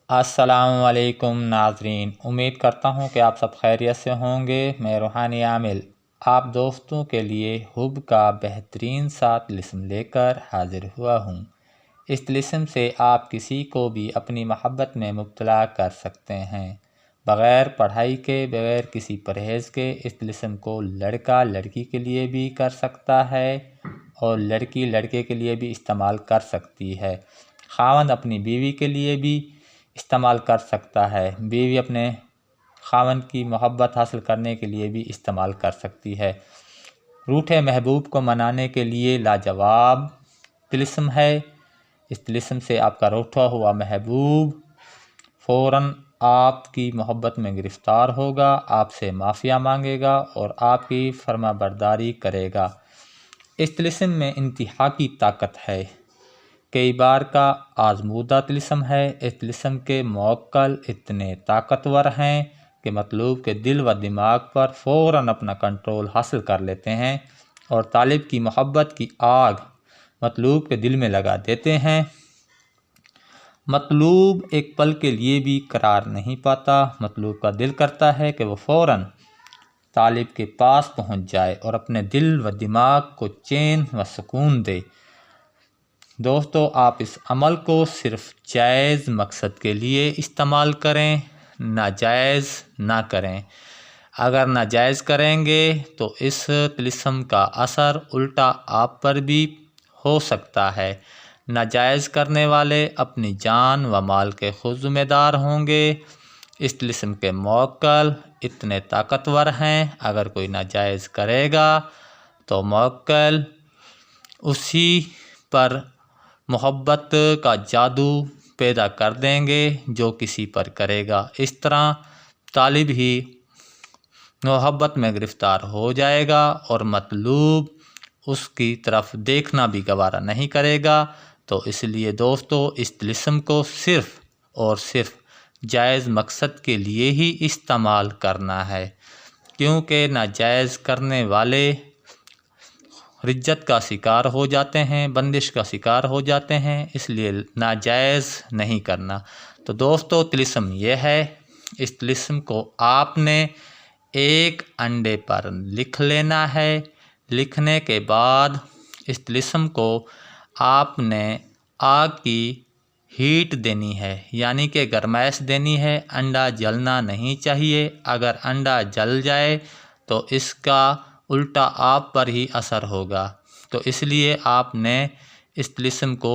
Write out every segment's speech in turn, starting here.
السلام علیکم ناظرین، امید کرتا ہوں کہ آپ سب خیریت سے ہوں گے۔ میں روحانی عامل آپ دوستوں کے لیے حب کا بہترین سا طلسم لے کر حاضر ہوا ہوں۔ اس طلسم سے آپ کسی کو بھی اپنی محبت میں مبتلا کر سکتے ہیں، بغیر پڑھائی کے، بغیر کسی پرہیز کے۔ اس طلسم کو لڑکا لڑکی کے لیے بھی کر سکتا ہے اور لڑکی لڑکے کے لیے بھی استعمال کر سکتی ہے۔ خاوند اپنی بیوی کے لیے بھی استعمال کر سکتا ہے، بیوی اپنے خاوند کی محبت حاصل کرنے کے لیے بھی استعمال کر سکتی ہے۔ روٹھے محبوب کو منانے کے لیے لاجواب طلسم ہے۔ اس طلسم سے آپ کا روٹھا ہوا محبوب فوراً آپ کی محبت میں گرفتار ہوگا، آپ سے معافیہ مانگے گا اور آپ کی فرما برداری کرے گا۔ اس طلسم میں انتہا کی طاقت ہے، کئی بار کا آزمودہ طلسم ہے۔ اس طلسم کے موکل اتنے طاقتور ہیں کہ مطلوب کے دل و دماغ پر فوراً اپنا کنٹرول حاصل کر لیتے ہیں اور طالب کی محبت کی آگ مطلوب کے دل میں لگا دیتے ہیں۔ مطلوب ایک پل کے لیے بھی قرار نہیں پاتا، مطلوب کا دل کرتا ہے کہ وہ فوراً طالب کے پاس پہنچ جائے اور اپنے دل و دماغ کو چین و سکون دے۔ دوستو، آپ اس عمل کو صرف جائز مقصد کے لیے استعمال کریں، ناجائز نہ کریں۔ اگر ناجائز کریں گے تو اس طلسم کا اثر الٹا آپ پر بھی ہو سکتا ہے۔ ناجائز کرنے والے اپنی جان و مال کے خود ذمہ دار ہوں گے۔ اس طلسم کے موکل اتنے طاقتور ہیں، اگر کوئی ناجائز کرے گا تو موکل اسی پر محبت کا جادو پیدا کر دیں گے جو کسی پر کرے گا۔ اس طرح طالب ہی محبت میں گرفتار ہو جائے گا اور مطلوب اس کی طرف دیکھنا بھی گوارا نہیں کرے گا۔ تو اس لیے دوستو، اس طلسم کو صرف اور صرف جائز مقصد کے لیے ہی استعمال کرنا ہے، کیونکہ ناجائز کرنے والے رجت کا شکار ہو جاتے ہیں، بندش کا شکار ہو جاتے ہیں، اس لیے ناجائز نہیں کرنا۔ تو دوستو، طلسم یہ ہے، اس طلسم کو آپ نے ایک انڈے پر لکھ لینا ہے۔ لکھنے کے بعد اس طلسم کو آپ نے آگ کی ہیٹ دینی ہے، یعنی کہ گرمائش دینی ہے۔ انڈا جلنا نہیں چاہیے، اگر انڈا جل جائے تو اس کا الٹا آپ پر ہی اثر ہوگا۔ تو اس لیے آپ نے اس طلسم کو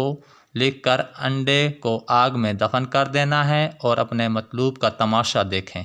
لکھ کر انڈے کو آگ میں دفن کر دینا ہے اور اپنے مطلوب کا تماشا دیکھیں۔